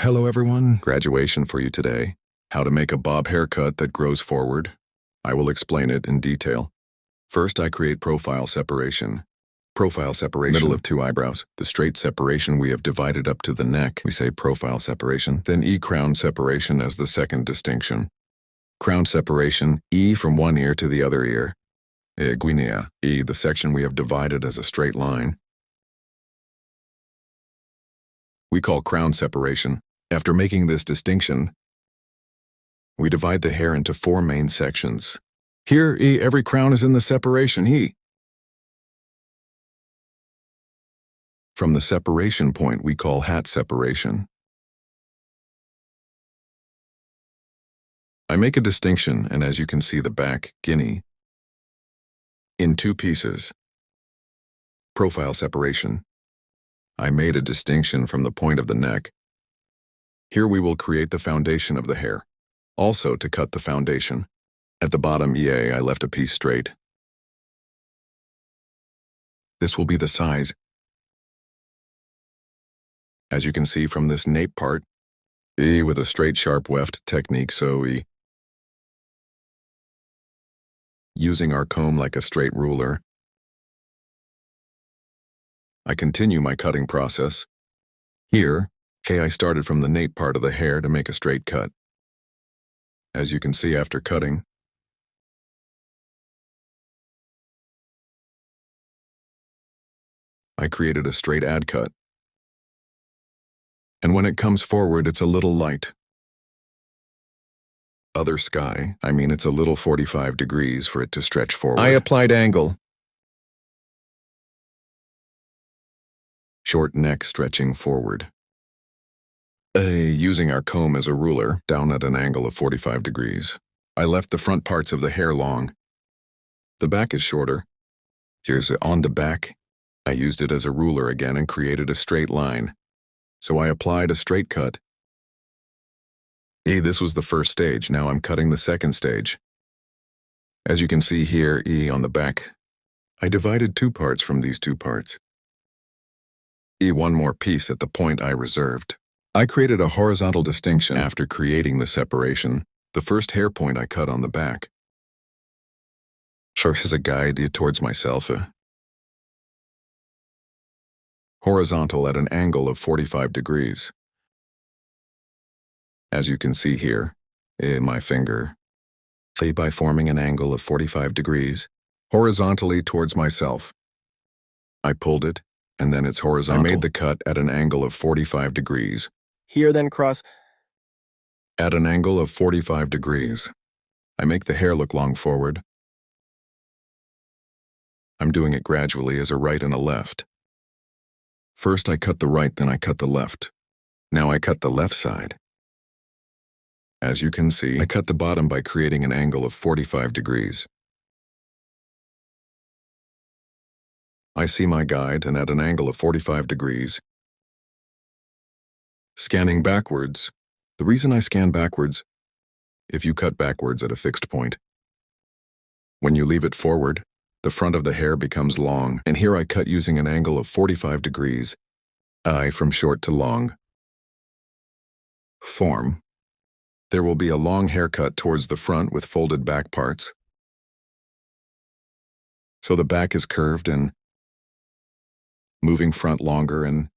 Hello everyone, graduation for you today. How to make a bob haircut that grows forward. I will explain it in detail. First, I create profile separation. Profile separation, middle of two eyebrows. The straight separation we have divided up to the neck, we say profile separation. Then crown separation as the second distinction. Crown separation, from one ear to the other ear. Guinea, the section we have divided as a straight line. We call crown separation. After making this distinction, we divide the hair into four main sections. Here, every crown is in the separation, From the separation point we call hat separation. I make a distinction, and as you can see the back, guinea, in two pieces. Profile separation. I made a distinction from the point of the neck. Here we will create the foundation of the hair. Also to cut the foundation. At the bottom I left a piece straight. This will be the size. As you can see from this nape part, with a straight sharp weft technique, so using our comb like a straight ruler, I continue my cutting process. Here, I started from the nape part of the hair to make a straight cut. As you can see after cutting, I created a straight ad cut. And when it comes forward, it's a little light. Other sky, it's a little 45 degrees for it to stretch forward. I applied angle. Short neck stretching forward. Using our comb as a ruler, down at an angle of 45 degrees. I left the front parts of the hair long. The back is shorter. Here's on the back. I used it as a ruler again and created a straight line. So I applied a straight cut. This was the first stage, now I'm cutting the second stage. As you can see here, on the back, I divided two parts from these two parts. One more piece at the point I reserved. I created a horizontal distinction after creating the separation, the first hair point I cut on the back. As a guide towards myself. Horizontal at an angle of 45 degrees. As you can see here, my finger, by forming an angle of 45 degrees, horizontally towards myself. I pulled it, and then it's horizontal. I made the cut at an angle of 45 degrees. Here then cross. At an angle of 45 degrees. I make the hair look long forward. I'm doing it gradually as a right and a left. First I cut the right, then I cut the left. Now I cut the left side. As you can see, I cut the bottom by creating an angle of 45 degrees. I see my guide, and at an angle of 45 degrees. Scanning backwards. The reason I scan backwards, if you cut backwards at a fixed point, when you leave it forward, the front of the hair becomes long, and here I cut using an angle of 45 degrees, from short to long. Form. There will be a long haircut towards the front with folded back parts. So the back is curved and moving front longer, and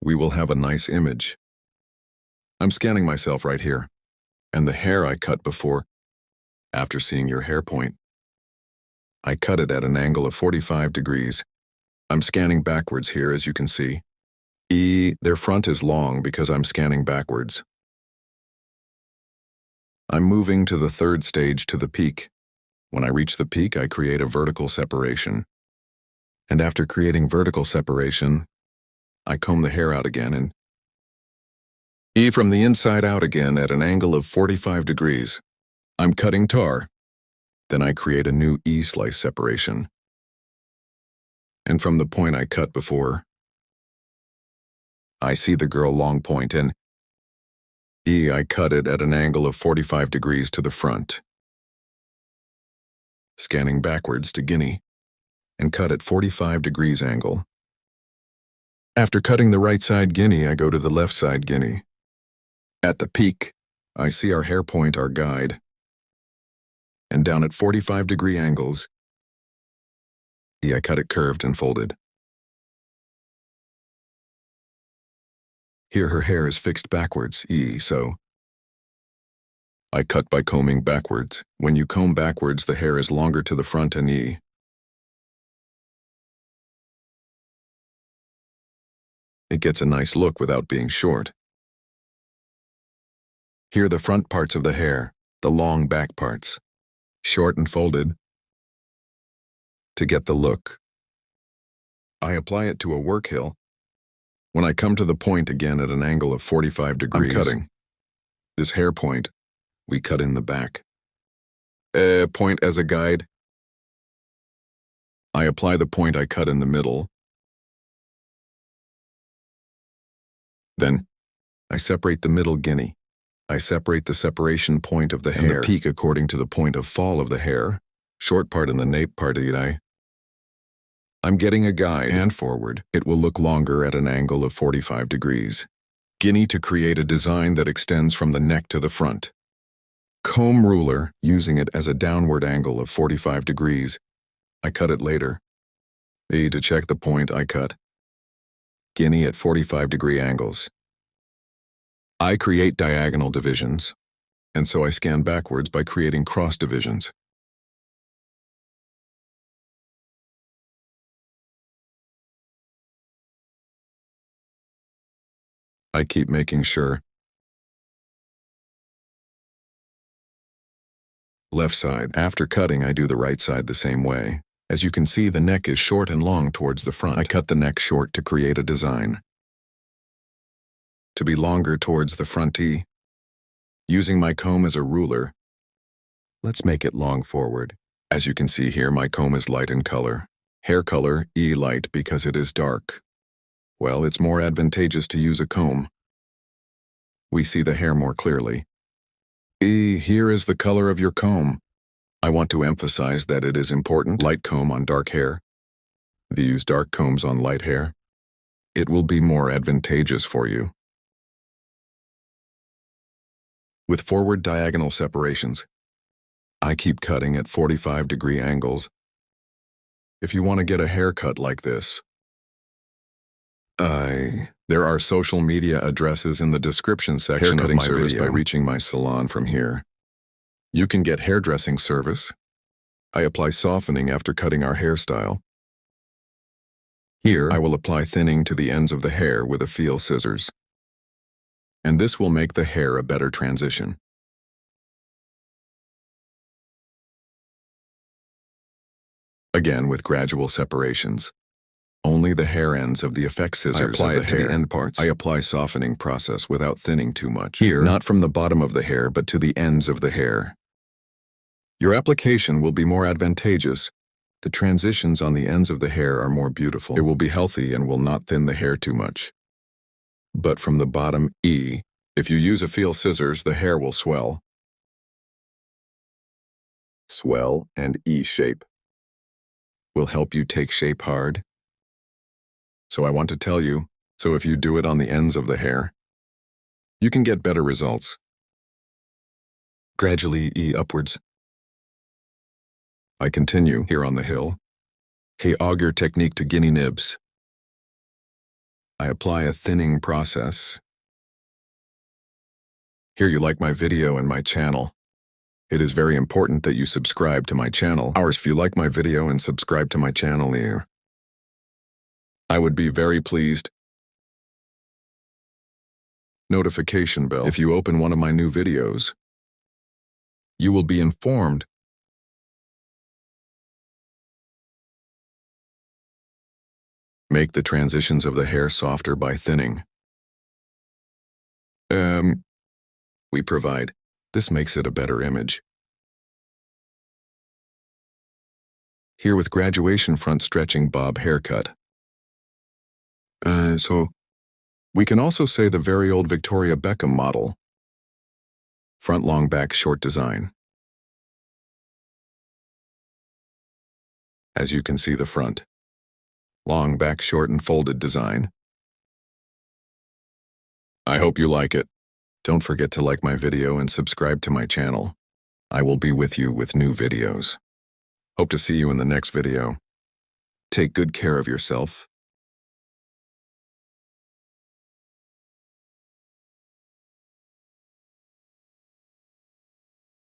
we will have a nice image. I'm scanning myself right here, and the hair I cut before, after seeing your hair point. I cut it at an angle of 45 degrees. I'm scanning backwards here, as you can see. Their front is long because I'm scanning backwards. I'm moving to the third stage, to the peak. When I reach the peak, I create a vertical separation. And after creating vertical separation, I comb the hair out again and from the inside out again at an angle of 45 degrees. I'm cutting tar. Then I create a new slice separation. And from the point I cut before, I see the girl long point, and I cut it at an angle of 45 degrees to the front. Scanning backwards to guinea, and cut at 45 degrees angle. After cutting the right side guinea, I go to the left side guinea. At the peak, I see our hair point, our guide. And down at 45-degree angles, I cut it curved and folded. Here her hair is fixed backwards, so I cut by combing backwards. When you comb backwards, the hair is longer to the front and it gets a nice look without being short. Here the front parts of the hair, the long back parts, short and folded to get the look. I apply it to a work hill. When I come to the point again at an angle of 45 degrees, I'm cutting. This hair point, we cut in the back. Point as a guide. I apply the point I cut in the middle. Then, I separate the middle guinea. I separate the separation point of the hair and the peak according to the point of fall of the hair, short part and the nape part. I'm getting a guide and forward. It will look longer at an angle of 45 degrees. Guinea to create a design that extends from the neck to the front. Comb ruler, using it as a downward angle of 45 degrees. I cut it later. To check the point I cut. Guinea at 45-degree angles. I create diagonal divisions, and so I scan backwards by creating cross divisions. I keep making sure. Left side. After cutting, I do the right side the same way. As you can see, the neck is short and long towards the front. I cut the neck short to create a design to be longer towards the front. Using my comb as a ruler, let's make it long forward. As you can see here, my comb is light in color. Hair color, light because it is dark. Well, it's more advantageous to use a comb. We see the hair more clearly. Here is the color of your comb. I want to emphasize that it is important. Light comb on dark hair. Use dark combs on light hair. It will be more advantageous for you. With forward diagonal separations, I keep cutting at 45-degree angles. If you want to get a haircut like this, there are social media addresses in the description section of my service video. By reaching my salon from here. You can get hairdressing service. I apply softening after cutting our hairstyle. Here, I will apply thinning to the ends of the hair with a feel scissors. And this will make the hair a better transition. Again with gradual separations. Only the hair ends of the effect scissors. I apply it to the end parts. I apply softening process without thinning too much. Here, not from the bottom of the hair, but to the ends of the hair. Your application will be more advantageous. The transitions on the ends of the hair are more beautiful. It will be healthy and will not thin the hair too much. But from the bottom, if you use a feel scissors, the hair will swell. Swell and shape will help you take shape hard. So I want to tell you, so if you do it on the ends of the hair, you can get better results. Gradually upwards. I continue here on the hill. Auger technique to guinea nibs. I apply a thinning process. Here you like my video and my channel. It is very important that you subscribe to my channel. If you like my video and subscribe to my channel here, I would be very pleased. Notification bell. If you open one of my new videos, you will be informed. Make the transitions of the hair softer by thinning. We provide. This makes it a better image. Here with graduation front stretching bob haircut. So we can also say the very old Victoria Beckham model. Front long back short design. As you can see the front. Long back short and folded design. I hope you like it. Don't forget to like my video and subscribe to my channel. I will be with you with new videos. Hope to see you in the next video. Take good care of yourself